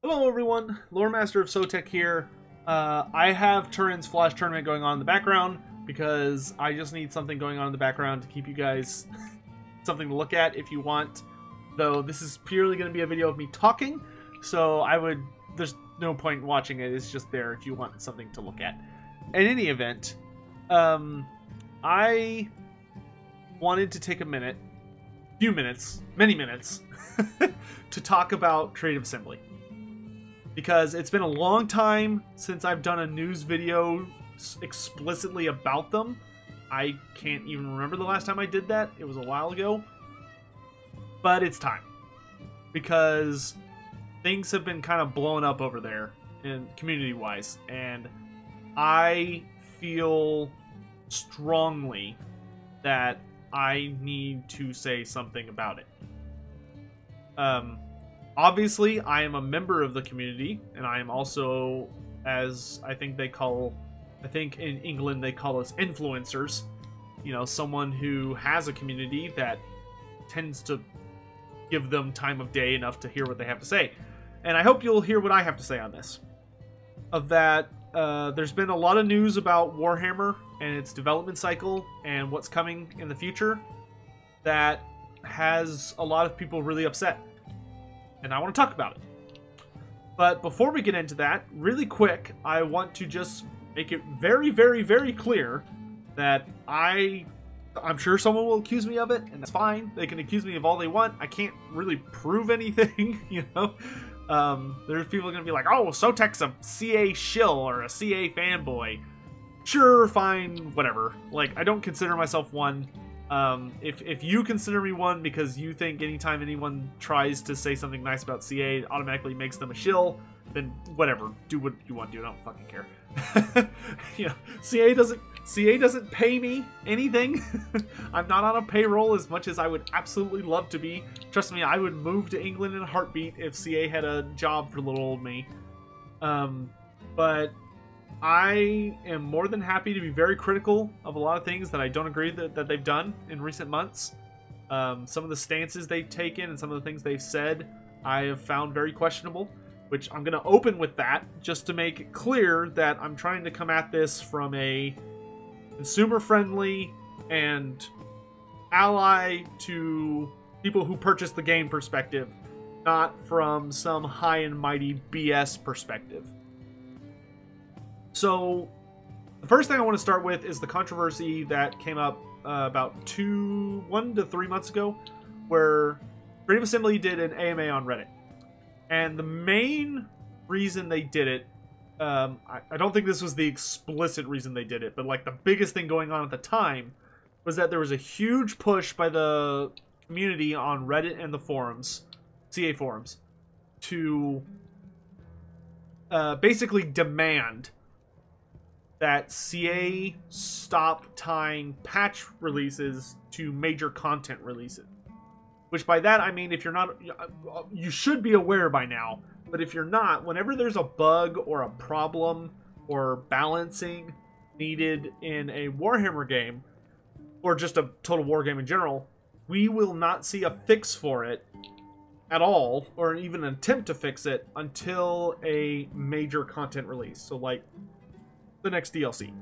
Hello everyone, Loremaster of Sotek here. I have Turin's Flash Tournament going on in the background because I just need something going on in the background to keep you guys something to look at if you want. Though this is purely going to be a video of me talking, so there's no point in watching it, it's just there if you want something to look at. In any event, I wanted to take many minutes, to talk about Creative Assembly. Because it's been a long time since I've done a news video explicitly about them. I can't even remember the last time I did that. It was a while ago. But it's time. Because things have been kind of blowing up over there, community-wise. And I feel strongly that I need to say something about it. Obviously, I am a member of the community, and I am also, as I think in England they call us influencers. You know, someone who has a community that tends to give them time of day enough to hear what they have to say. And I hope you'll hear what I have to say on this. There's been a lot of news about Warhammer and its development cycle and what's coming in the future that has a lot of people really upset. And I want to talk about it. But before we get into that, really quick, I want to just make it very, very, very clear that I'm sure someone will accuse me of it, and that's fine. They can accuse me of all they want. I can't really prove anything, you know? There's people going to be like, oh, Sotek's a CA shill or a CA fanboy. Sure, fine, whatever. Like, I don't consider myself one. If you consider me one because you think anytime anyone tries to say something nice about CA, it automatically makes them a shill, then whatever, do what you want to do. I don't fucking care. You know, CA doesn't pay me anything. I'm not on a payroll as much as I would absolutely love to be. Trust me, I would move to England in a heartbeat if CA had a job for little old me. But I am more than happy to be very critical of a lot of things that I don't agree that they've done in recent months. Some of the stances they've taken and some of the things they've said I have found very questionable, which I'm going to open with that just to make it clear that I'm trying to come at this from a consumer-friendly and ally to people who purchase the game perspective, not from some high and mighty BS perspective. So, the first thing I want to start with is the controversy that came up about 1 to 3 months ago, where Creative Assembly did an AMA on Reddit. And the main reason they did it, I don't think this was the explicit reason they did it, but like the biggest thing going on at the time was that there was a huge push by the community on Reddit and the forums, CA forums, to basically demand that CA stop tying patch releases to major content releases. Which by that I mean, if you're not, you should be aware by now, but if you're not, whenever there's a bug or a problem or balancing needed in a Warhammer game, or just a Total War game in general, we will not see a fix for it at all, or even an attempt to fix it, until a major content release. So like the next DLC.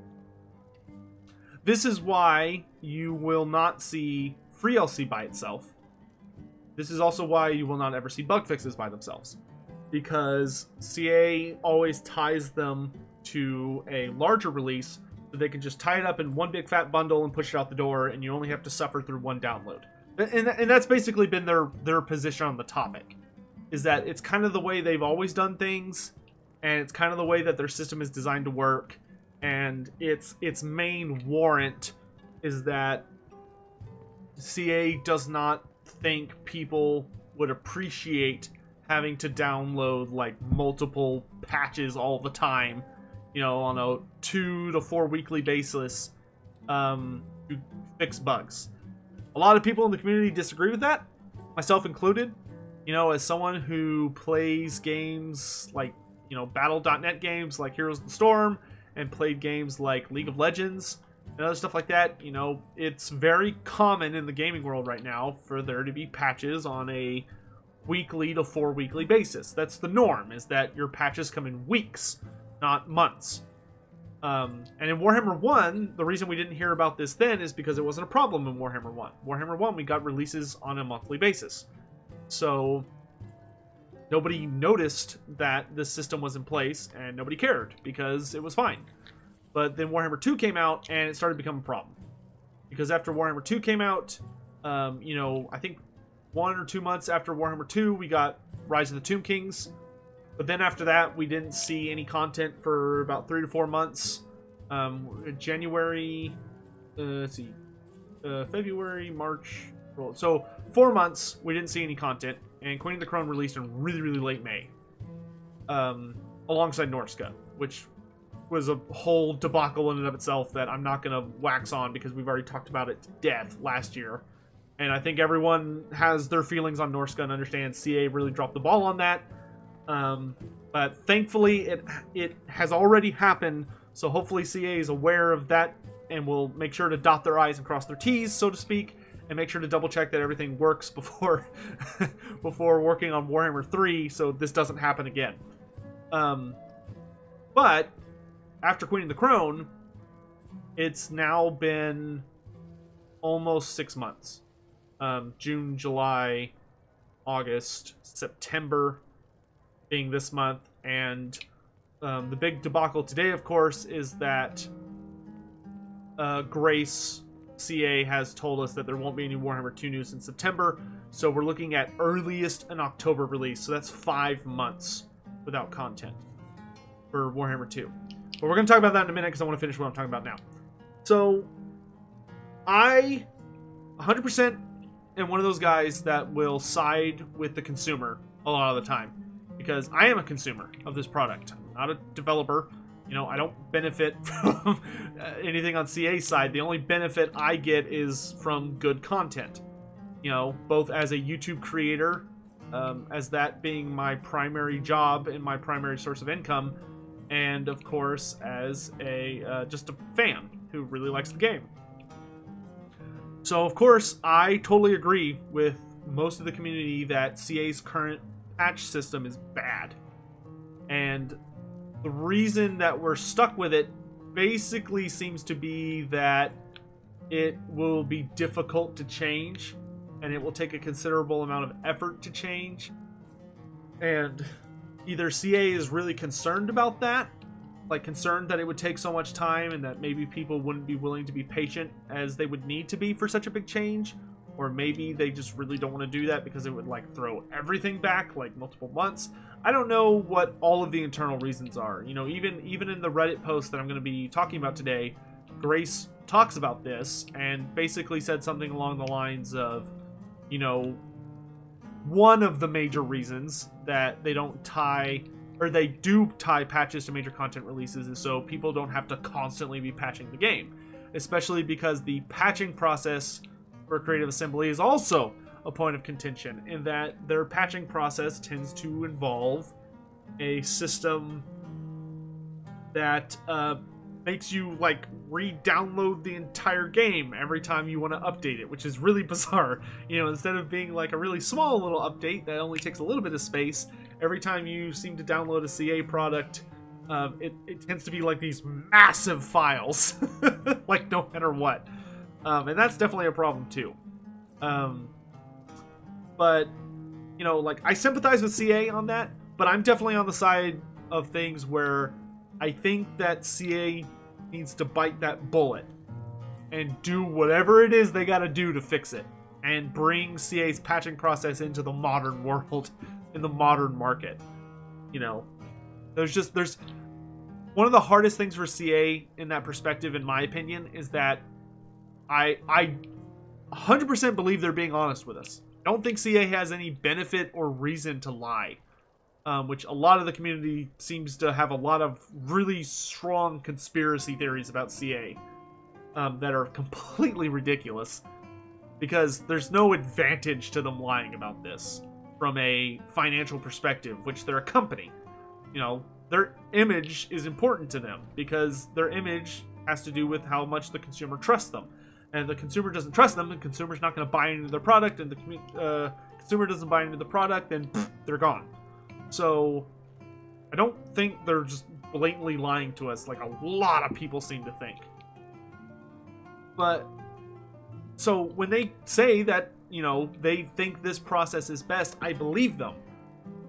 This is why you will not see free LC by itself. This is also why you will not ever see bug fixes by themselves. Because CA always ties them to a larger release, so they can just tie it up in one big fat bundle and push it out the door, and you only have to suffer through one download. And that's basically been their position on the topic. Is that it's kind of the way they've always done things, and it's kind of the way that their system is designed to work. And its main warrant is that CA does not think people would appreciate having to download like multiple patches all the time, you know, on a 2 to 4 weekly basis to fix bugs. A lot of people in the community disagree with that, myself included. You know, as someone who plays games like, you know, Battle.net games like Heroes of the Storm, and played games like League of Legends and other stuff like that, you know, it's very common in the gaming world right now for there to be patches on a weekly to 4-weekly basis. That's the norm, is that your patches come in weeks, not months. And in Warhammer 1, the reason we didn't hear about this then is because it wasn't a problem in Warhammer 1. Warhammer 1, we got releases on a monthly basis. So nobody noticed that this system was in place, and nobody cared, because it was fine. But then Warhammer 2 came out, and it started to become a problem. Because after Warhammer 2 came out, you know, I think 1 or 2 months after Warhammer 2, we got Rise of the Tomb Kings. But then after that, we didn't see any content for about 3 to 4 months. January, let's see, February, March. So 4 months, we didn't see any content. And Queen of the Crown released in really, really late May. Alongside Norska, which was a whole debacle in and of itself that I'm not going to wax on because we've already talked about it to death last year. And I think everyone has their feelings on Norska and understands CA really dropped the ball on that. But thankfully, it has already happened, so hopefully CA is aware of that and will make sure to dot their I's and cross their T's, so to speak, and make sure to double check that everything works before before working on Warhammer 3, so this doesn't happen again. But after Queen of the Crown, it's now been almost 6 months. June, July, August, September being this month, and the big debacle today, of course, is that Grace CA has told us that there won't be any Warhammer 2 news in September, so we're looking at earliest an October release, so that's 5 months without content for Warhammer 2. But we're going to talk about that in a minute because I want to finish what I'm talking about now. So, I 100% am one of those guys that will side with the consumer a lot of the time, because I am a consumer of this product. I'm not a developer. You know, I don't benefit from anything on CA's side. The only benefit I get is from good content. You know, both as a YouTube creator, as that being my primary job and my primary source of income, and of course as a just a fan who really likes the game. So of course I totally agree with most of the community that CA's current patch system is bad, and the reason that we're stuck with it basically seems to be that it will be difficult to change, and it will take a considerable amount of effort to change. And either CA is really concerned about that, like concerned that it would take so much time and that maybe people wouldn't be willing to be patient as they would need to be for such a big change, or maybe they just really don't want to do that because it would like throw everything back like multiple months. I don't know what all of the internal reasons are. You know, even in the Reddit post that I'm going to be talking about today, Grace talks about this and basically said something along the lines of, you know, one of the major reasons that they don't tie, or they do tie patches to major content releases, is so people don't have to constantly be patching the game, especially because the patching process for Creative Assembly is also a point of contention, in that their patching process tends to involve a system that makes you like re-download the entire game every time you want to update it, which is really bizarre. You know, instead of being like a really small little update that only takes a little bit of space, every time you seem to download a CA product, it tends to be like these massive files, like no matter what. And that's definitely a problem too. But, you know, like, I sympathize with CA on that, but I'm definitely on the side of things where I think that CA needs to bite that bullet and do whatever it is they gotta do to fix it, and bring CA's patching process into the modern world, in the modern market. You know, there's one of the hardest things for CA in that perspective, in my opinion, is that I 100% believe they're being honest with us. I don't think CA has any benefit or reason to lie, which a lot of the community seems to have a lot of really strong conspiracy theories about CA that are completely ridiculous, because there's no advantage to them lying about this from a financial perspective, which they're a company. You know, their image is important to them because their image has to do with how much the consumer trusts them. And the consumer doesn't trust them, the consumer's not going to buy into their product, and the consumer doesn't buy into the product, then they're gone. So I don't think they're just blatantly lying to us like a lot of people seem to think. But so when they say that, you know, they think this process is best, I believe them.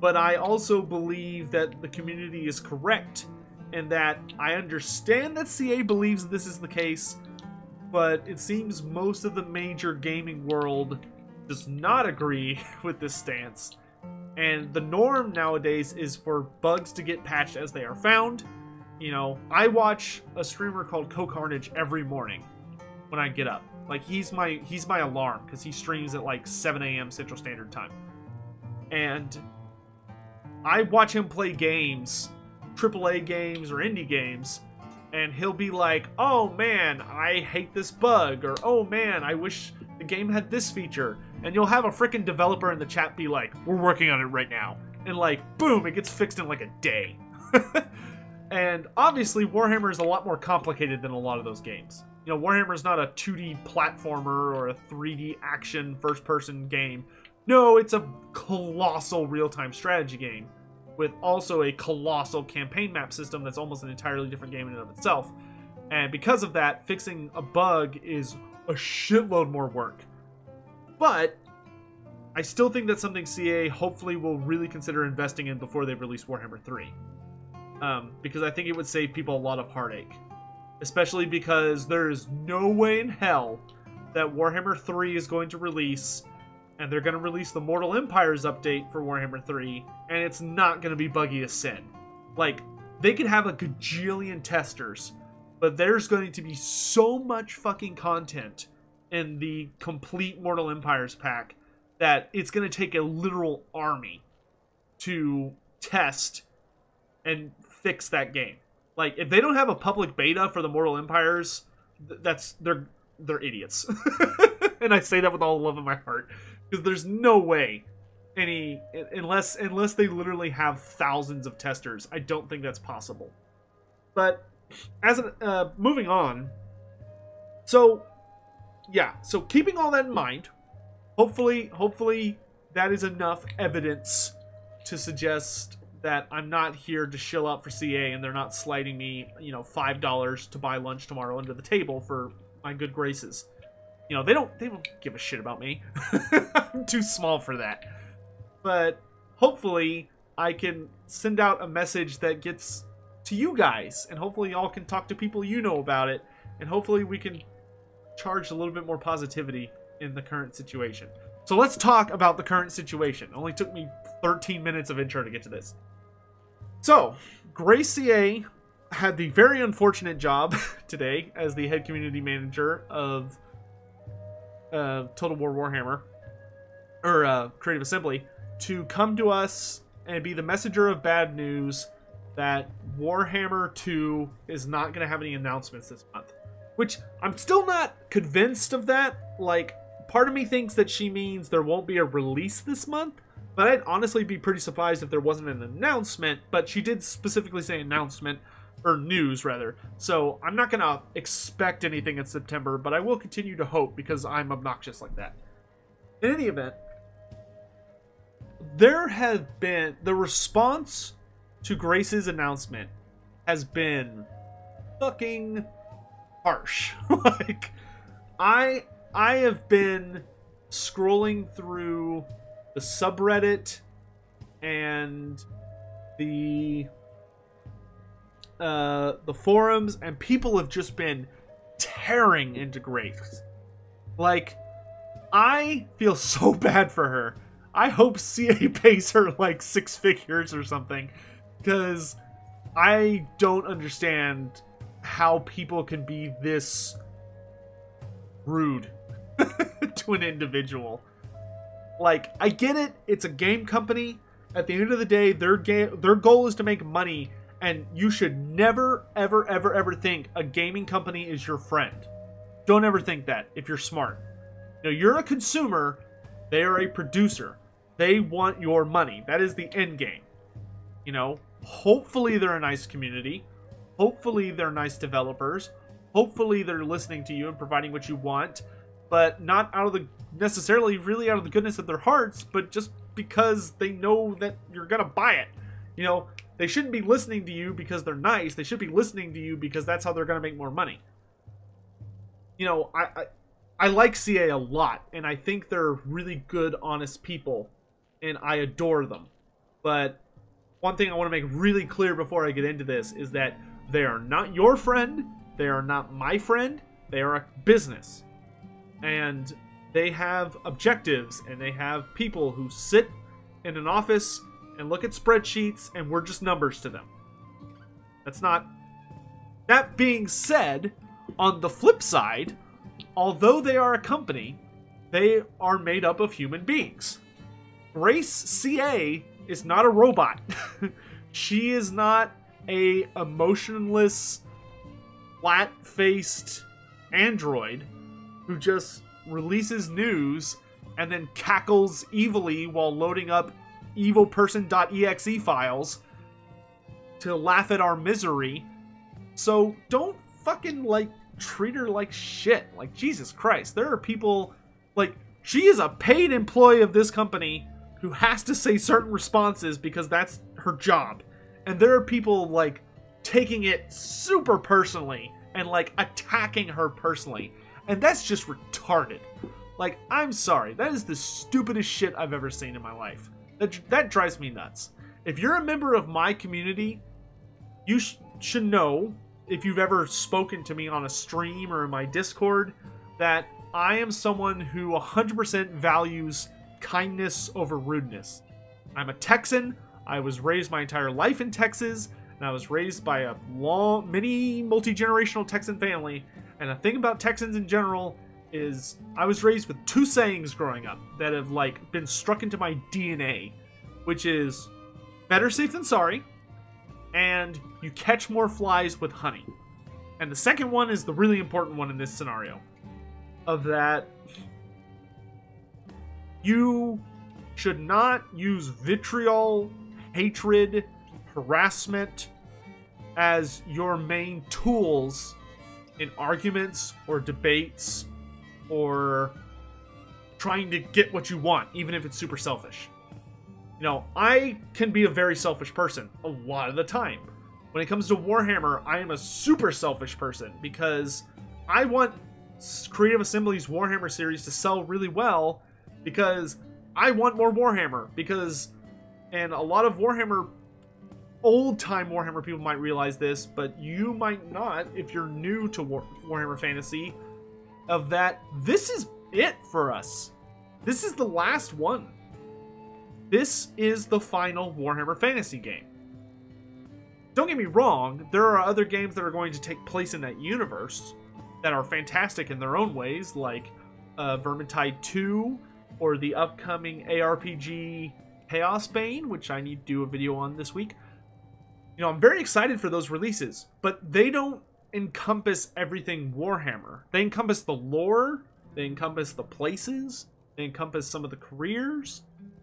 But I also believe that the community is correct, and that I understand that CA believes this is the case, but it seems most of the major gaming world does not agree with this stance. And the norm nowadays is for bugs to get patched as they are found. You know, I watch a streamer called Co-Carnage every morning when I get up. Like, he's my alarm, because he streams at like 7 a.m. Central Standard Time. And I watch him play games, AAA games or indie games, and he'll be like, oh man, I hate this bug, or oh man, I wish the game had this feature. And you'll have a freaking developer in the chat be like, we're working on it right now. And like, boom, it gets fixed in like a day. And obviously Warhammer is a lot more complicated than a lot of those games. You know, Warhammer is not a 2D platformer or a 3D action first-person game. No, it's a colossal real-time strategy game with also a colossal campaign map system that's almost an entirely different game in and of itself. And because of that, fixing a bug is a shitload more work. But I still think that's something CA hopefully will really consider investing in before they release Warhammer 3. Because I think it would save people a lot of heartache. Especially because there is no way in hell that Warhammer 3 is going to release, and they're going to release the Mortal Empires update for Warhammer 3, and it's not going to be buggy as sin. Like, they could have a gajillion testers, but there's going to be so much fucking content in the complete Mortal Empires pack that it's going to take a literal army to test and fix that game. Like, if they don't have a public beta for the Mortal Empires, they're idiots. And I say that with all the love in my heart, because there's no way unless they literally have thousands of testers, I don't think that's possible. But moving on, so yeah, so keeping all that in mind, hopefully that is enough evidence to suggest that I'm not here to shill out for CA and they're not sliding me, you know, $5 to buy lunch tomorrow under the table for my good graces. You know, they don't give a shit about me. I'm too small for that. But hopefully I can send out a message that gets to you guys, and hopefully y'all can talk to people you know about it, and hopefully we can charge a little bit more positivity in the current situation. So let's talk about the current situation. It only took me 13 minutes of intro to get to this. So, Gray CA had the very unfortunate job today as the head community manager of Total War Warhammer, or Creative Assembly, to come to us and be the messenger of bad news that Warhammer 2 is not going to have any announcements this month. Which, I'm still not convinced of that. Like, part of me thinks that she means there won't be a release this month, but I'd honestly be pretty surprised if there wasn't an announcement, but she did specifically say announcement, or news rather, so I'm not going to expect anything in September, but I will continue to hope because I'm obnoxious like that. In any event, there have been, the response to Grace's announcement has been fucking harsh. Like, I have been scrolling through the subreddit and the forums, and people have just been tearing into Grace. Like, I feel so bad for her. I hope CA pays her like 6 figures or something, because I don't understand how people can be this rude to an individual. Like, I get it, it's a game company. At the end of the day, their goal is to make money, and you should never, ever, ever, ever think a gaming company is your friend. Don't ever think that if you're smart. You know, you're a consumer, they are a producer. They want your money. That is the end game. You know, hopefully they're a nice community. Hopefully they're nice developers. Hopefully they're listening to you and providing what you want. but not out of the necessarily really out of the goodness of their hearts, but just because they know that you're gonna buy it. You know, they shouldn't be listening to you because they're nice. They should be listening to you because that's how they're gonna make more money. You know, I like CA a lot, and I think they're really good, honest people, and I adore them. But one thing I want to make really clear before I get into this is that they are not your friend, they are not my friend, they are a business. And they have objectives, and they have people who sit in an office and look at spreadsheets, and we're just numbers to them. That's not... That being said, on the flip side, although they are a company, they are made up of human beings. Grace CA is not a robot. She is not a emotionless, flat-faced android who just releases news and then cackles evilly while loading up evilperson.exe files to laugh at our misery. So don't fucking, like, treat her like shit. Like, Jesus Christ. There are people, like, she is a paid employee of this company who has to say certain responses because that's her job. And there are people, like, taking it super personally and, like, attacking her personally. And that's just retarded. Like, I'm sorry. That is the stupidest shit I've ever seen in my life. That drives me nuts. If you're a member of my community, you should know, if you've ever spoken to me on a stream or in my Discord, that I am someone who 100% values kindness over rudeness. I'm a Texan. I was raised my entire life in Texas, and I was raised by a many multi-generational Texan family. And the thing about Texans in general is I was raised with two sayings growing up that have, like, been struck into my DNA, which is better safe than sorry, and you catch more flies with honey. And the second one is the really important one in this scenario, of that you should not use vitriol, hatred, harassment as your main tools in arguments or debates or trying to get what you want, even if it's super selfish. You know, I can be a very selfish person a lot of the time. When it comes to Warhammer, I am a super selfish person because I want Creative Assembly's Warhammer series to sell really well because I want more Warhammer. And a lot of Warhammer, old-time Warhammer people might realize this, but you might not if you're new to Warhammer Fantasy, of that this is it for us. This is the last one. This is the final Warhammer Fantasy game. Don't get me wrong, there are other games that are going to take place in that universe that are fantastic in their own ways, like Vermintide 2, or the upcoming ARPG Chaos Bane, which I need to do a video on this week. You know, I'm very excited for those releases, but they don't encompass everything Warhammer. They encompass the lore, they encompass the places, they encompass some of the careers,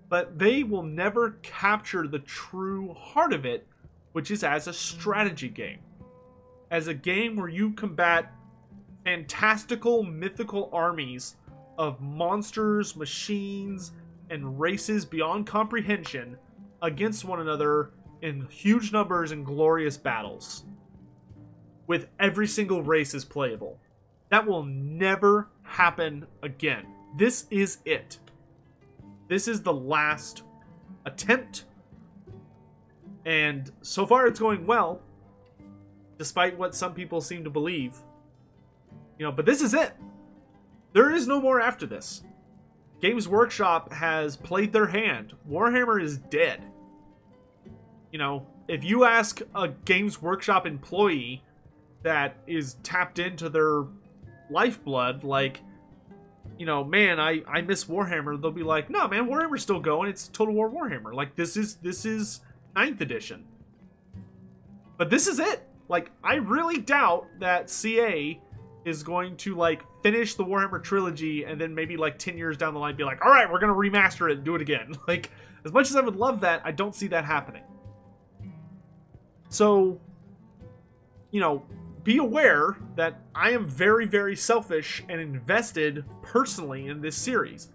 but they will never capture the true heart of it, which is as a strategy game. As a game where you combat fantastical, mythical armies of monsters, machines, and races beyond comprehension against one another in huge numbers and glorious battles. With every single race is playable. That will never happen again. This is it. This is the last attempt. And so far it's going well, despite what some people seem to believe. You know, but this is it. There is no more after this. Games Workshop has played their hand. Warhammer is dead. You know, if you ask a Games Workshop employee that is tapped into their lifeblood, like, you know, man, I miss Warhammer, they'll be like, no, man, Warhammer's still going. It's Total War Warhammer. Like, this is 9th edition. But this is it. Like, I really doubt that CA is going to, like, finish the Warhammer trilogy and then maybe, like, 10 years down the line be like, all right, we're going to remaster it and do it again. Like, as much as I would love that, I don't see that happening. So, you know, be aware that I am very, very selfish and invested personally in this series.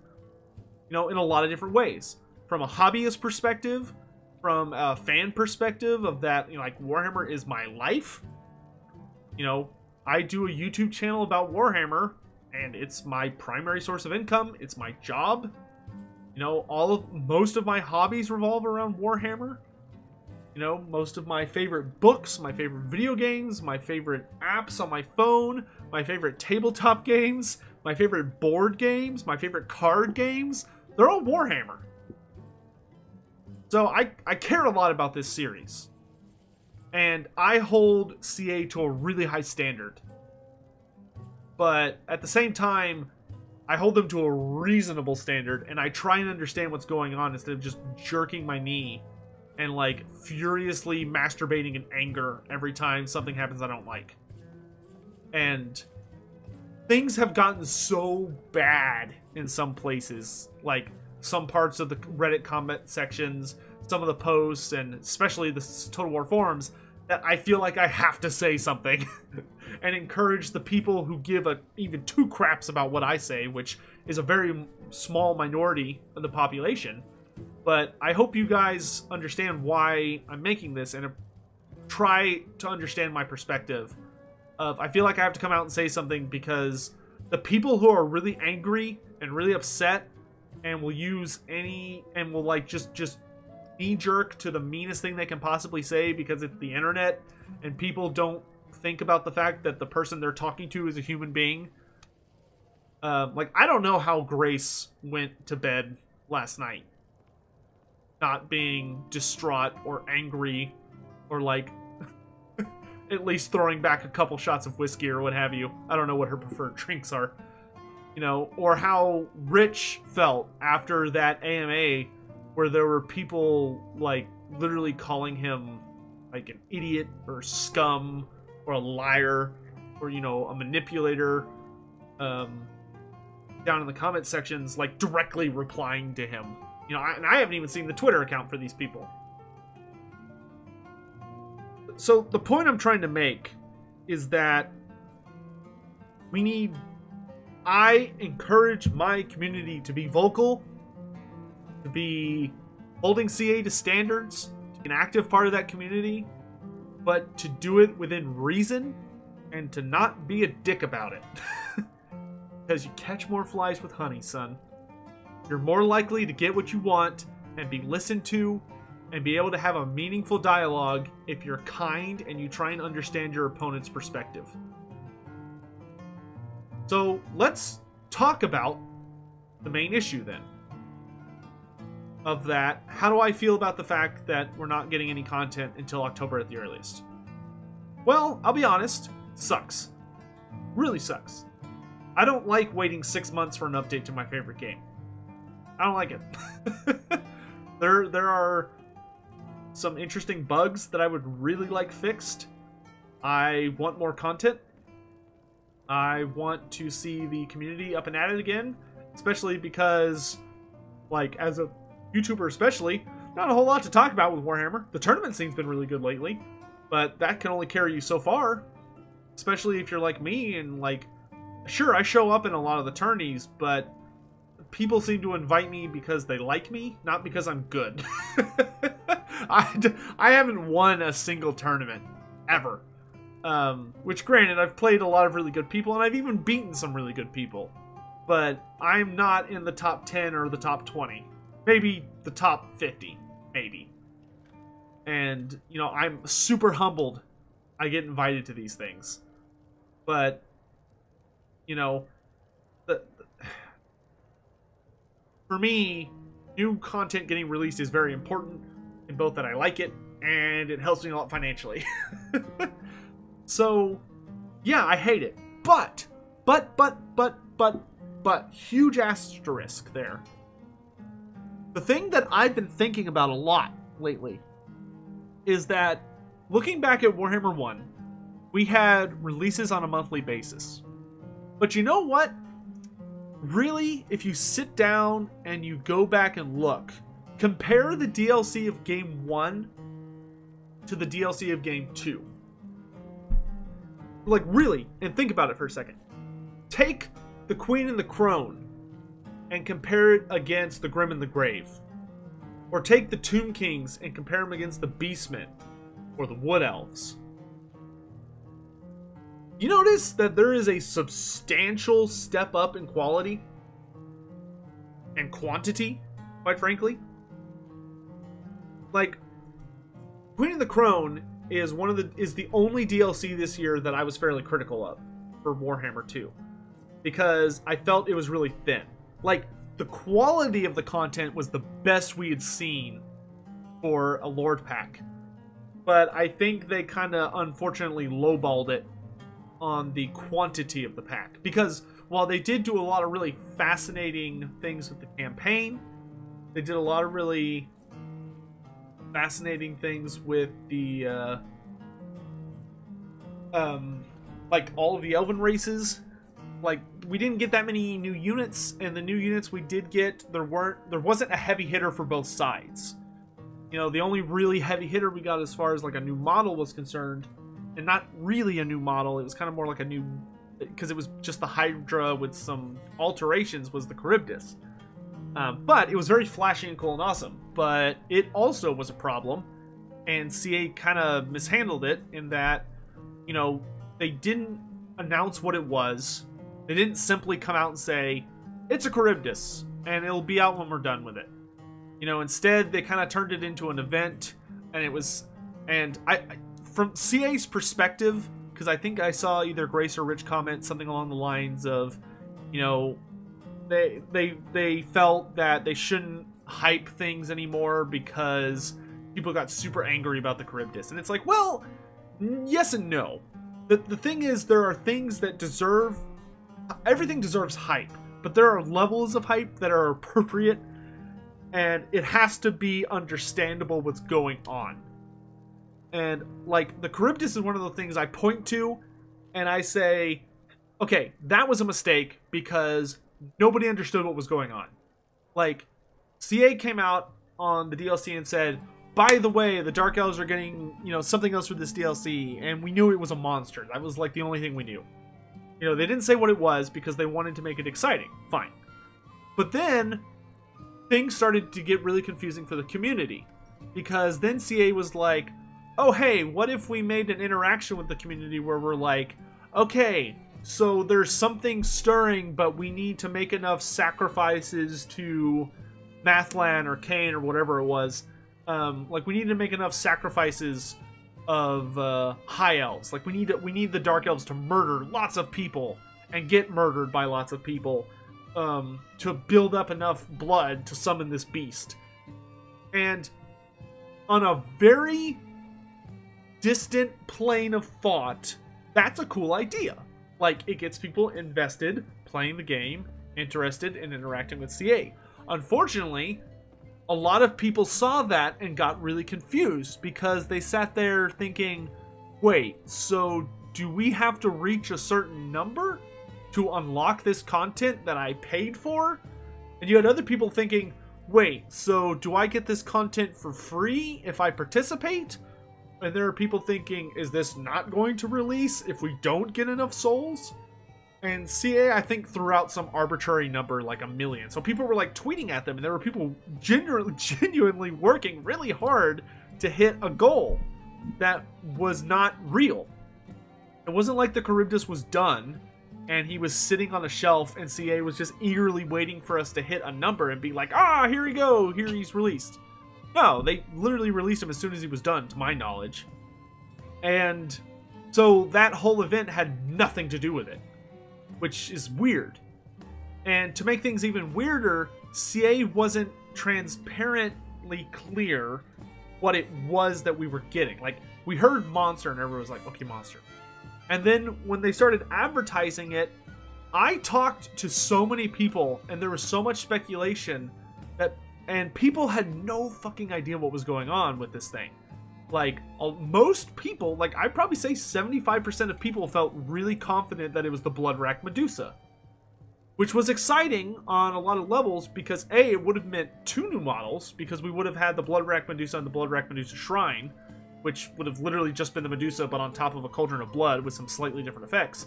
You know, in a lot of different ways. From a hobbyist perspective, from a fan perspective of that, you know, like Warhammer is my life. You know, I do a YouTube channel about Warhammer, and it's my primary source of income. It's my job. You know, most of my hobbies revolve around Warhammer. You know, most of my favorite books, my favorite video games, my favorite apps on my phone, my favorite tabletop games, my favorite board games, my favorite card games, they're all Warhammer. So I care a lot about this series. And I hold CA to a really high standard. But at the same time, I hold them to a reasonable standard, and I try and understand what's going on instead of just jerking my knee and like furiously masturbating in anger every time something happens I don't like. And things have gotten so bad in some places, like some parts of the Reddit comment sections, some of the posts, and especially the Total War forums, that I feel like I have to say something and encourage the people who give even two craps about what I say, which is a very small minority of the population. But I hope you guys understand why I'm making this and try to understand my perspective. I feel like I have to come out and say something because the people who are really angry and really upset and will use and will like just knee-jerk to the meanest thing they can possibly say because it's the internet and people don't think about the fact that the person they're talking to is a human being. Like, I don't know how Grace went to bed last night not being distraught or angry or like at least throwing back a couple shots of whiskey or what have you. I don't know what her preferred drinks are. You know, or how Rich felt after that AMA where there were people like literally calling him like an idiot or scum or a liar or, you know, a manipulator, down in the comment sections, like directly replying to him. You know, and I haven't even seen the Twitter account for these people. So the point I'm trying to make is that I encourage my community to be vocal, to be holding CA to standards, to be an active part of that community, but to do it within reason and to not be a dick about it. Because you catch more flies with honey, son. You're more likely to get what you want and be listened to and be able to have a meaningful dialogue if you're kind and you try and understand your opponent's perspective. So let's talk about the main issue then. Of that, how do I feel about the fact that we're not getting any content until October at the earliest? Well, I'll be honest, it sucks. Really sucks. I don't like waiting 6 months for an update to my favorite game. I don't like it. There are some interesting bugs that I would really like fixed. I want more content. I want to see the community up and at it again, especially because, like, as a YouTuber especially, not a whole lot to talk about with Warhammer. The tournament scene's been really good lately, but that can only carry you so far, especially if you're like me and, like, sure, I show up in a lot of the tourneys, but people seem to invite me because they like me, not because I'm good. I haven't won a single tournament, ever. Which, granted, I've played a lot of really good people, and I've even beaten some really good people. But I'm not in the top 10 or the top 20. Maybe the top 50, maybe. And, you know, I'm super humbled I get invited to these things. But, you know, for me, new content getting released is very important in both that I like it and it helps me a lot financially. So, yeah, I hate it. But, huge asterisk there. The thing that I've been thinking about a lot lately is that looking back at Warhammer 1, we had releases on a monthly basis. But you know what? Really, if you sit down and you go back and look, compare the DLC of Game 1 to the DLC of Game 2. like really, and think about it for a second. Take the Queen and the Crone and compare it against the Grim and the Grave. Or take the Tomb Kings and compare them against the Beastmen or the Wood Elves. You notice that there is a substantial step up in quality and quantity, quite frankly. Like, Queen of the Crone is the only DLC this year that I was fairly critical of for Warhammer 2, because I felt it was really thin. Like, the quality of the content was the best we had seen for a Lord pack, but I think they kind of unfortunately lowballed it on the quantity of the pack, because while they did do a lot of really fascinating things with the campaign, they did a lot of really fascinating things with the like all of the elven races. Like, we didn't get that many new units, and the new units we did get, there wasn't a heavy hitter for both sides. You know, the only really heavy hitter we got as far as like a new model was concerned, and not really a new model, it was kind of more like a new, because it was just the Hydra with some alterations, was the Charybdis. But it was very flashy and cool and awesome. But it also was a problem, and CA kind of mishandled it in that, you know, they didn't announce what it was. They didn't simply come out and say, it's a Charybdis, and it'll be out when we're done with it. You know, instead, they kind of turned it into an event, and it was, and from CA's perspective, because I think I saw either Grace or Rich comment something along the lines of, you know, they felt that they shouldn't hype things anymore because people got super angry about the Charybdis. And it's like, well, yes and no. The thing is, there are things that deserve, everything deserves hype, but there are levels of hype that are appropriate, and it has to be understandable what's going on. And like, the Charybdis is one of the things I point to and I say, okay, that was a mistake because nobody understood what was going on. Like, CA came out on the DLC and said, by the way, the Dark Elves are getting, you know, something else for this DLC, and we knew it was a monster. That was like the only thing we knew. You know, they didn't say what it was because they wanted to make it exciting. Fine. But then things started to get really confusing for the community, because then CA was like, oh hey, what if we made an interaction with the community where we're like, okay, so there's something stirring, but we need to make enough sacrifices to Mathlan or Cain or whatever it was. Like, we need to make enough sacrifices of high elves. Like, we need the Dark Elves to murder lots of people and get murdered by lots of people to build up enough blood to summon this beast. And on a very distant plane of thought, that's a cool idea. Like, it gets people invested, playing the game, interested in interacting with CA. Unfortunately, a lot of people saw that and got really confused because they sat there thinking, wait, so do we have to reach a certain number to unlock this content that I paid for? And you had other people thinking, wait, so do I get this content for free if I participate? And there are people thinking, is this not going to release if we don't get enough souls? And CA, I think, threw out some arbitrary number, like 1 million. So people were like tweeting at them, and there were people genuinely working really hard to hit a goal that was not real. It wasn't like the Charybdis was done and he was sitting on a shelf and CA was just eagerly waiting for us to hit a number and be like, ah, here we go, here he's released. No, they literally released him as soon as he was done, to my knowledge. And so that whole event had nothing to do with it, which is weird. And to make things even weirder, CA wasn't transparently clear what it was that we were getting. Like, we heard monster and everyone was like, okay, monster. And then when they started advertising it, I talked to so many people and there was so much speculation that, and people had no fucking idea what was going on with this thing. Like, most people, like, I'd probably say 75% of people felt really confident that it was the Bloodrack Medusa. Which was exciting on a lot of levels because, A, it would have meant 2 new models, because we would have had the Bloodrack Medusa and the Bloodrack Medusa Shrine. which would have literally just been the Medusa, but on top of a Cauldron of Blood with some slightly different effects.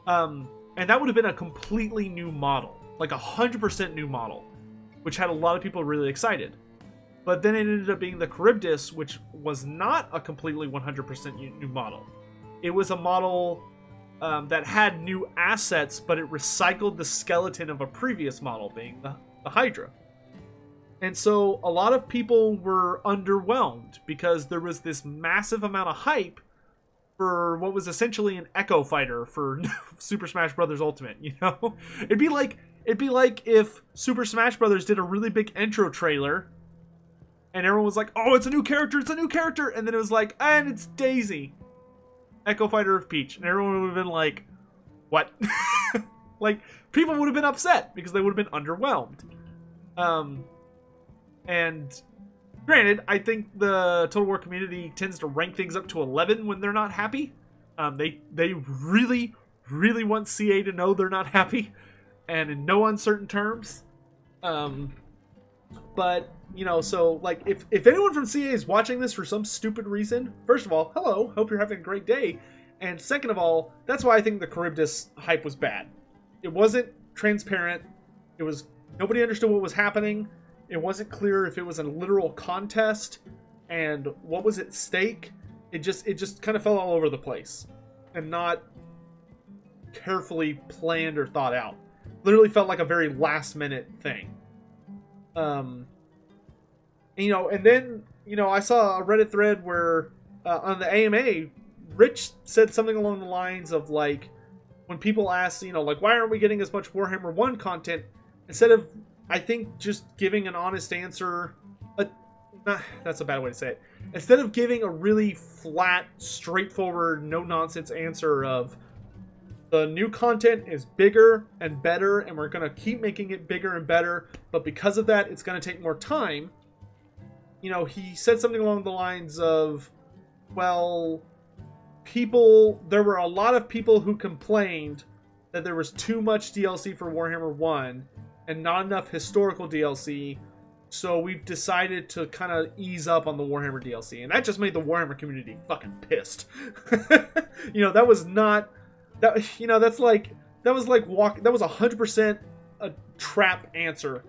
And that would have been a completely new model, like 100% new model, which had a lot of people really excited. But then it ended up being the Charybdis, which was not a completely 100% new model. It was a model that had new assets, but it recycled the skeleton of a previous model, being the Hydra. And so a lot of people were underwhelmed because there was this massive amount of hype for what was essentially an Echo Fighter for Super Smash Bros. Ultimate, you know? It'd be like if Super Smash Bros. Did a really big intro trailer and everyone was like, oh, it's a new character, and then it was like, and it's Daisy, Echo Fighter of Peach, and everyone would have been like, what? Like, people would have been upset because they would have been underwhelmed. And granted, I think the Total War community tends to rank things up to 11 when they're not happy. They really, really want CA to know they're not happy, and in no uncertain terms. But, you know, so, like, if anyone from CA is watching this for some stupid reason, first of all, hello, hope you're having a great day. And second of all, that's why I think the Charybdis hype was bad. It wasn't transparent. It was, nobody understood what was happening. It wasn't clear if it was a literal contest and what was at stake. It just kind of fell all over the place and not carefully planned or thought out. Literally felt like a very last minute thing. You know, and then, you know, I saw a Reddit thread where on the AMA, Rich said something along the lines of, like, when people ask, you know, like, why aren't we getting as much Warhammer 1 content, instead of, I think, just giving an honest answer, that's a bad way to say it. Instead of giving a really flat, straightforward, no-nonsense answer of, the new content is bigger and better, and we're going to keep making it bigger and better, but because of that, it's going to take more time. You know, he said something along the lines of, well, there were a lot of people who complained that there was too much DLC for Warhammer 1 and not enough historical DLC, so we've decided to kind of ease up on the Warhammer DLC, and that just made the Warhammer community fucking pissed. You know, that was not... That, you know, that was 100% a trap answer,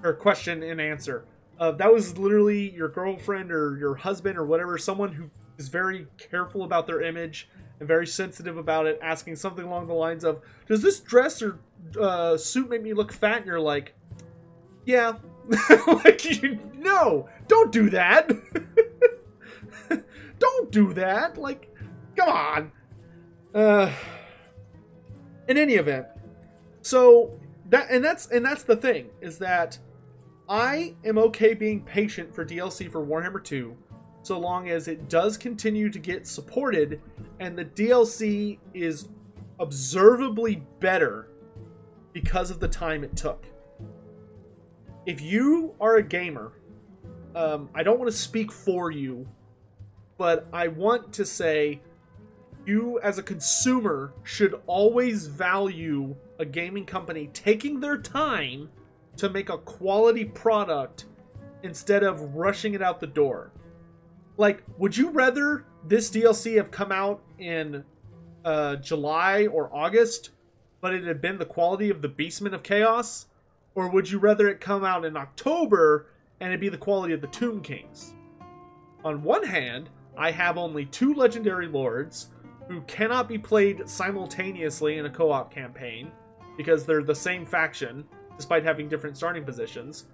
or question and answer. That was literally your girlfriend or your husband or whatever, someone who is very careful about their image and very sensitive about it, asking something along the lines of, does this dress or suit make me look fat? And you're like, yeah. Like, no, don't do that. Don't do that. Like, come on. In any event, so that's the thing, is that I am okay being patient for DLC for Warhammer 2, so long as it does continue to get supported and the DLC is observably better because of the time it took. If you are a gamer, I don't want to speak for you, but I want to say you as a consumer should always value a gaming company taking their time to make a quality product instead of rushing it out the door. Like, would you rather this DLC have come out in July or August, but it had been the quality of the Beastmen of Chaos? Or would you rather it come out in October and it be the quality of the Tomb Kings? On one hand, I have only 2 Legendary Lords who cannot be played simultaneously in a co-op campaign because they're the same faction, despite having different starting positions,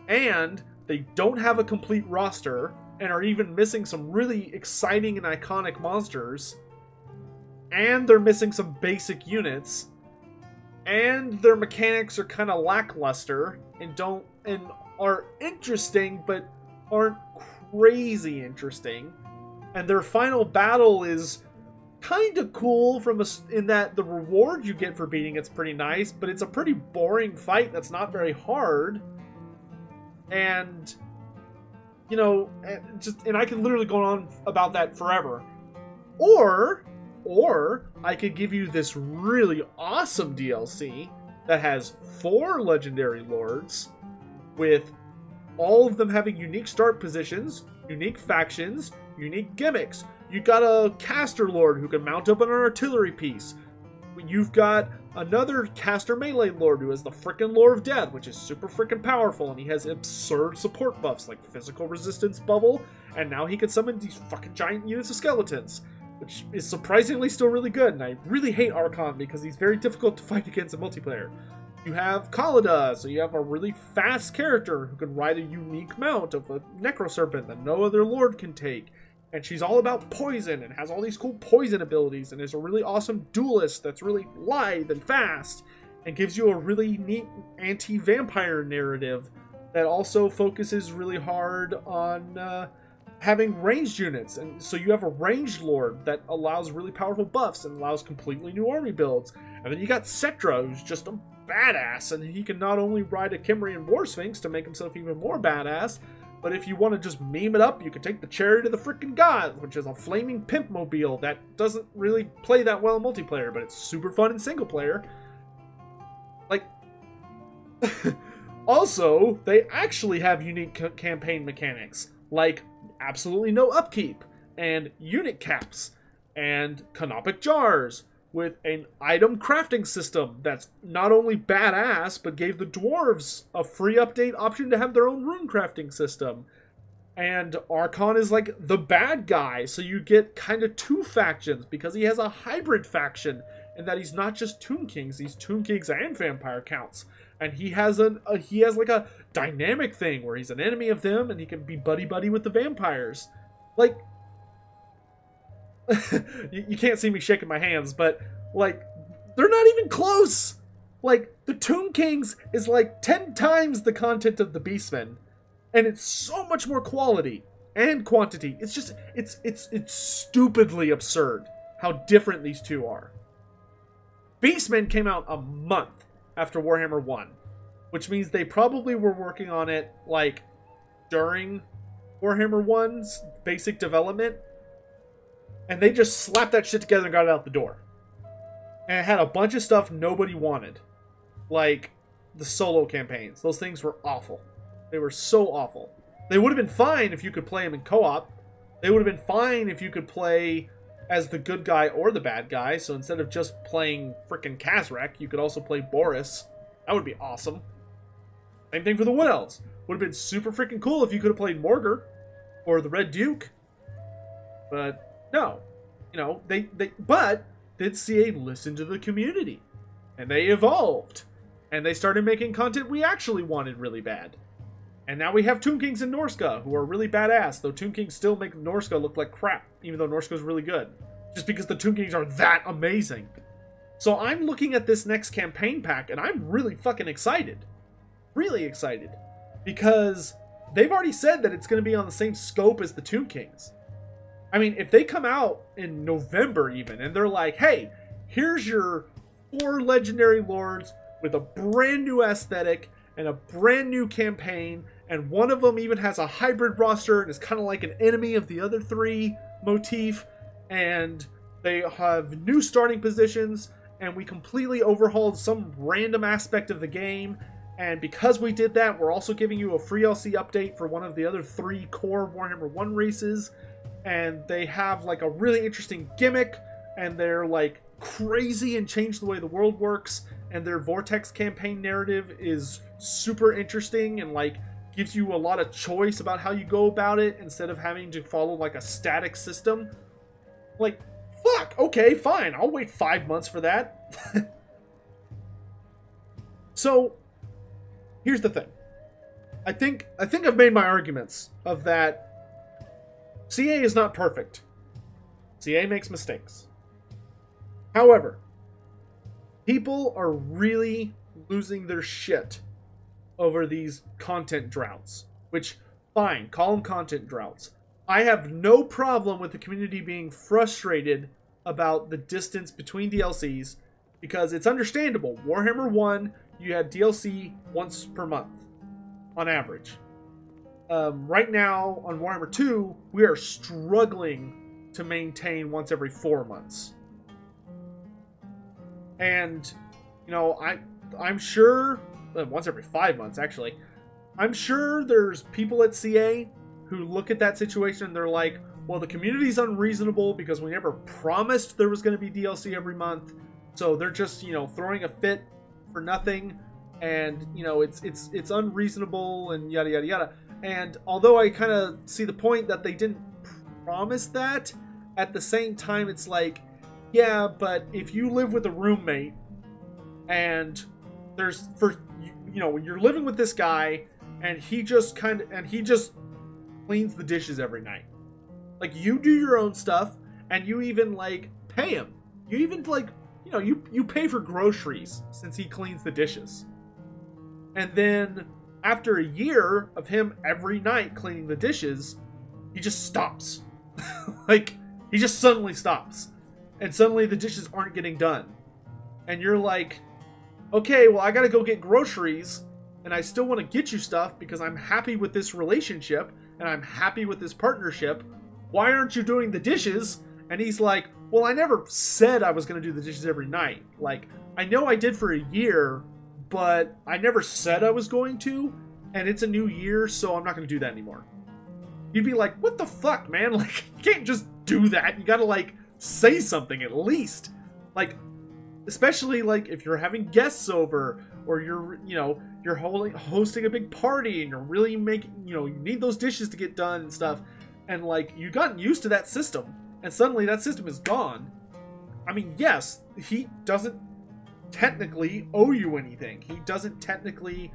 and they don't have a complete roster and are even missing some really exciting and iconic monsters, and they're missing some basic units, and their mechanics are kind of lackluster and are interesting but aren't crazy interesting, and their final battle is kind of cool in that the reward you get for beating it's pretty nice, but it's a pretty boring fight that's not very hard. And, you know, and I can literally go on about that forever. Or I could give you this really awesome DLC that has 4 Legendary Lords with all of them having unique start positions, unique factions, unique gimmicks. You got a caster lord who can mount up an artillery piece. You've got another caster melee lord who has the frickin' Lore of Death, which is super frickin' powerful, and he has absurd support buffs like physical resistance bubble, and now he can summon these fucking giant units of skeletons, which is surprisingly still really good, and I really hate Archon because he's very difficult to fight against in multiplayer. You have Khalida, so you have a really fast character who can ride a unique mount of a Necroserpent that no other lord can take. And she's all about poison and has all these cool poison abilities and is a really awesome duelist that's really lithe and fast and gives you a really neat anti-vampire narrative that also focuses really hard on having ranged units. And so you have a ranged lord that allows really powerful buffs and allows completely new army builds. And then you got Sectra, who's just a badass, and he can not only ride a Kimbrian War Sphinx to make himself even more badass, but if you want to just meme it up, you can take the Chariot of the Frickin' Gods, which is a flaming pimp mobile that doesn't really play that well in multiplayer, but it's super fun in single player. Like, also, they actually have unique campaign mechanics, like absolutely no upkeep, and unit caps, and canopic jars, with an item crafting system that's not only badass, but gave the dwarves a free update option to have their own rune crafting system. And Archon is like the bad guy, so you get kind of two factions, because he has a hybrid faction, in that he's not just Tomb Kings, he's Tomb Kings and Vampire Counts. And he has like a dynamic thing where he's an enemy of them, and he can be buddy-buddy with the vampires. Like, you can't see me shaking my hands, but, like, they're not even close! Like, the Tomb Kings is like 10 times the content of the Beastmen, and it's so much more quality and quantity. It's just, it's stupidly absurd how different these two are. Beastmen came out a month after Warhammer 1, which means they probably were working on it, like, during Warhammer 1's basic development, and they just slapped that shit together and got it out the door. And it had a bunch of stuff nobody wanted. Like, the solo campaigns. Those things were awful. They were so awful. They would have been fine if you could play them in co-op. They would have been fine if you could play as the good guy or the bad guy. So instead of just playing frickin' Kazrak, you could also play Boris. That would be awesome. Same thing for the Wood Elves. Would have been super frickin' cool if you could have played Morgar or the Red Duke. But no, you know, but did CA listen to the community? And they evolved. And they started making content we actually wanted really bad. And now we have Tomb Kings and Norska, who are really badass, though Tomb Kings still make Norska look like crap, even though Norska's really good. Just because the Tomb Kings are that amazing. So I'm looking at this next campaign pack, and I'm really fucking excited. Really excited. Because they've already said that it's going to be on the same scope as the Tomb Kings. I mean, if they come out in November even, and they're like, hey, here's your 4 legendary lords with a brand new aesthetic and a brand new campaign, and one of them even has a hybrid roster and is kind of like an enemy of the other 3 motif, and they have new starting positions, and we completely overhauled some random aspect of the game, and because we did that, we're also giving you a free LC update for one of the other 3 core Warhammer 1 races, and they have like a really interesting gimmick, and they're like crazy and change the way the world works, and their Vortex campaign narrative is super interesting and like gives you a lot of choice about how you go about it instead of having to follow like a static system. Like, fuck, okay, fine, I'll wait 5 months for that. So here's the thing. I think I've made my arguments of that. CA is not perfect. CA makes mistakes. However, people are really losing their shit over these content droughts. Which, fine, call them content droughts. I have no problem with the community being frustrated about the distance between DLCs, because it's understandable. Warhammer 1, you had DLC once per month, on average. Right now, on Warhammer 2, we are struggling to maintain once every 4 months. And, you know, I'm sure, once every 5 months, actually. I'm sure there's people at CA who look at that situation and they're like, well, the community's unreasonable because we never promised there was going to be DLC every month. So they're just, you know, throwing a fit for nothing. And, you know, it's unreasonable and yada, yada, yada. And although I kind of see the point that they didn't promise that, at the same time, it's like, yeah, but if you live with a roommate and there's, you know, you're living with this guy and he just cleans the dishes every night. Like, you do your own stuff and you even, like, pay him. You even, like, you know, you pay for groceries since he cleans the dishes. And then after a year of him every night cleaning the dishes, he just stops. Like, he just suddenly stops. And suddenly the dishes aren't getting done. And you're like, okay, well, I gotta go get groceries, and I still want to get you stuff because I'm happy with this relationship, and I'm happy with this partnership. Why aren't you doing the dishes? And he's like, well, I never said I was gonna do the dishes every night. Like, I know I did for a year, but I never said I was going to, and it's a new year, so I'm not gonna do that anymore. You'd be like, what the fuck, man? Like, you can't just do that. You gotta, like, say something at least. Like, especially, like, if you're having guests over, or you're, you know, you're hosting a big party, and you're really making, you know, you need those dishes to get done and stuff, and, like, you've gotten used to that system, and suddenly that system is gone. I mean, yes, he doesn't technically owe you anything. He doesn't technically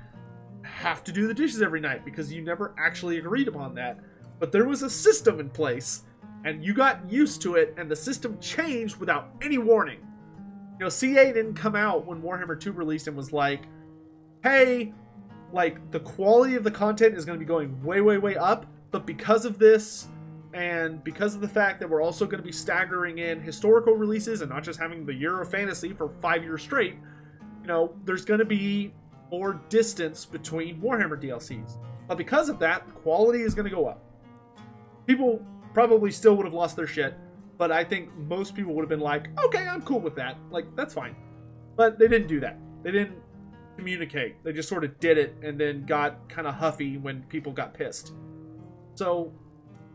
have to do the dishes every night, because you never actually agreed upon that. But there was a system in place, and you got used to it, and the system changed without any warning. You know, CA didn't come out when Warhammer 2 released and was like, hey, like, the quality of the content is going to be going way, way, way up, but because of this, and because of the fact that we're also going to be staggering in historical releases and not just having the Year of Fantasy for 5 years straight, you know, there's going to be more distance between Warhammer DLCs. But because of that, quality is going to go up. People probably still would have lost their shit, but I think most people would have been like, okay, I'm cool with that. Like, that's fine. But they didn't do that. They didn't communicate. They just sort of did it and then got kind of huffy when people got pissed. So,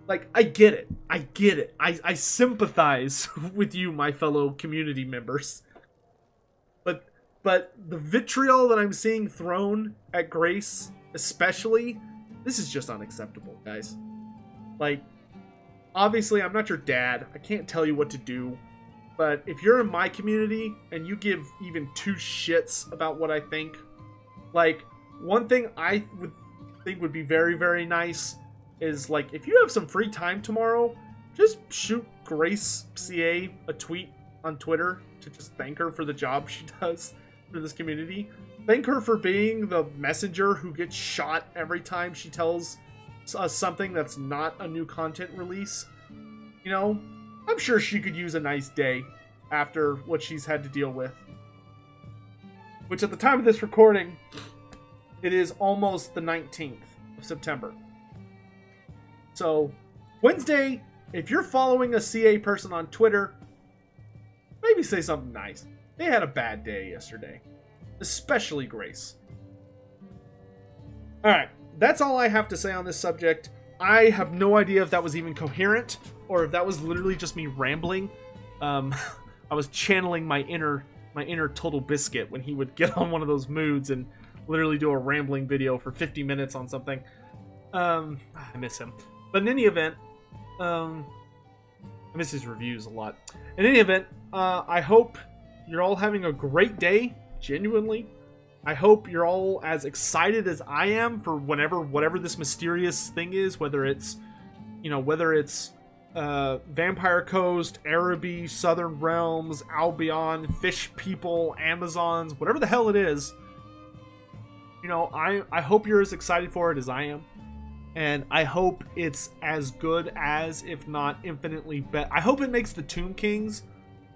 like, I get it. I get it. I sympathize with you, my fellow community members. But the vitriol that I'm seeing thrown at Grace, especially, this is just unacceptable, guys. Like, obviously, I'm not your dad. I can't tell you what to do. But if you're in my community and you give even 2 shits about what I think, like, one thing I would think would be very, very nice is, like, if you have some free time tomorrow, just shoot Grace CA a tweet on Twitter to just thank her for the job she does for this community. Thank her for being the messenger who gets shot every time she tells us something that's not a new content release. You know, I'm sure she could use a nice day after what she's had to deal with. Which, at the time of this recording, it is almost the 19th of September. So, Wednesday, if you're following a CA person on Twitter, maybe say something nice. They had a bad day yesterday. Especially Grace. Alright, that's all I have to say on this subject. I have no idea if that was even coherent, or if that was literally just me rambling. I was channeling my inner Total Biscuit when he would get on one of those moods and literally do a rambling video for 50 minutes on something. I miss him. But in any event, I miss his reviews a lot. In any event, I hope you're all having a great day, genuinely. I hope you're all as excited as I am for whatever this mysterious thing is, whether it's, you know, Vampire Coast, Araby, Southern Realms, Albion, Fish People, Amazons, whatever the hell it is. You know, I hope you're as excited for it as I am. And I hope it's as good as, if not infinitely better. I hope it makes the Tomb Kings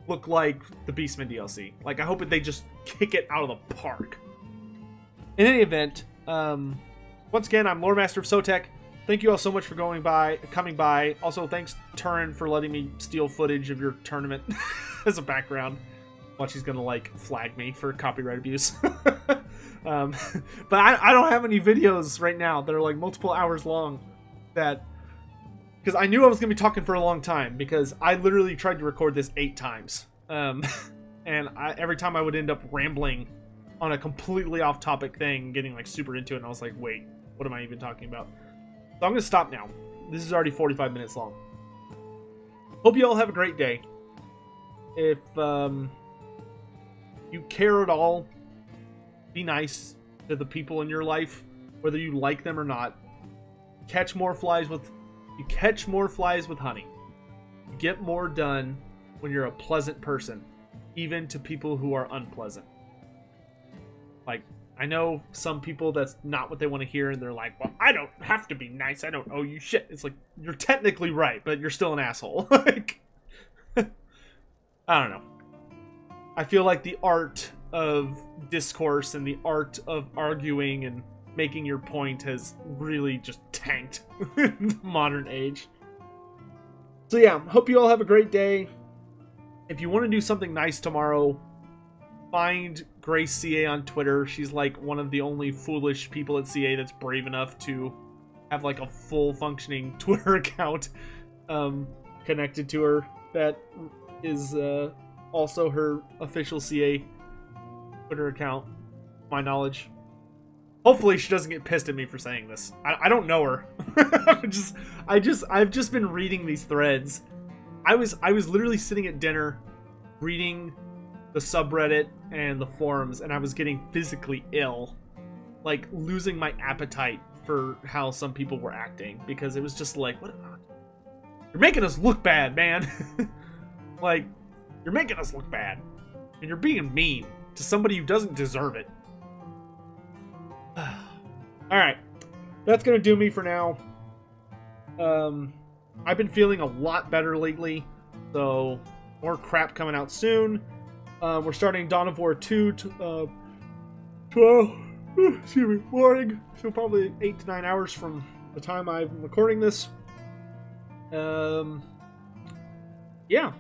look like the Beastmen DLC. Like, I hope they just kick it out of the park. In any event, once again, I'm Loremaster of Sotek. Thank you all so much for coming by. Also, thanks, Turin, for letting me steal footage of your tournament as a background. Watch, he's gonna, like, flag me for copyright abuse. But I don't have any videos right now that are, like, multiple hours long that because I knew I was going to be talking for a long time, because I literally tried to record this 8 times. And every time I would end up rambling on a completely off-topic thing, getting like super into it, and I was like, wait, what am I even talking about? So I'm going to stop now. This is already 45 minutes long. Hope you all have a great day. If you care at all, be nice to the people in your life, whether you like them or not. You catch more flies with honey. You get more done when you're a pleasant person, even to people who are unpleasant. Like, I know some people that's not what they want to hear, and they're like, well, I don't have to be nice, I don't owe you shit. It's like, you're technically right, but you're still an asshole. Like, I don't know. I feel like the art of discourse and the art of arguing and making your point has really just tanked in the modern age. So yeah, hope you all have a great day. If you want to do something nice tomorrow, find Grace CA on Twitter. She's like one of the only foolish people at CA that's brave enough to have like a full functioning Twitter account connected to her. That is also her official CA Twitter account, to my knowledge. Hopefully she doesn't get pissed at me for saying this. I don't know her. I've just been reading these threads. I was literally sitting at dinner reading the subreddit and the forums, and I was getting physically ill, like losing my appetite for how some people were acting, because it was just like, what? You're making us look bad, man. Like, you're making us look bad, and you're being mean to somebody who doesn't deserve it. Alright, that's gonna do me for now. I've been feeling a lot better lately, so more crap coming out soon. We're starting Dawn of War 2 morning, so probably 8 to 9 hours from the time I'm recording this. Yeah,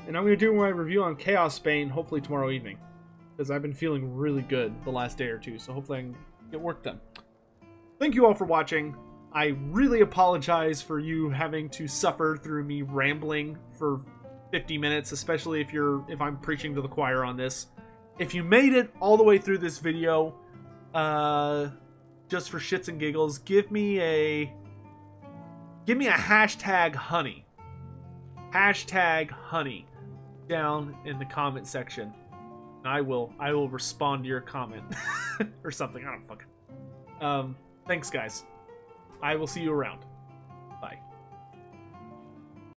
and I'm going to do my review on Chaos Bane hopefully tomorrow evening, because I've been feeling really good the last day or two, so hopefully I can get work done. Thank you all for watching. I really apologize for you having to suffer through me rambling for 50 minutes, especially if I'm preaching to the choir on this. If you made it all the way through this video, just for shits and giggles, give me a hashtag honey. Hashtag honey down in the comment section. And I will respond to your comment or something. I don't fucking. Thanks guys. I will see you around.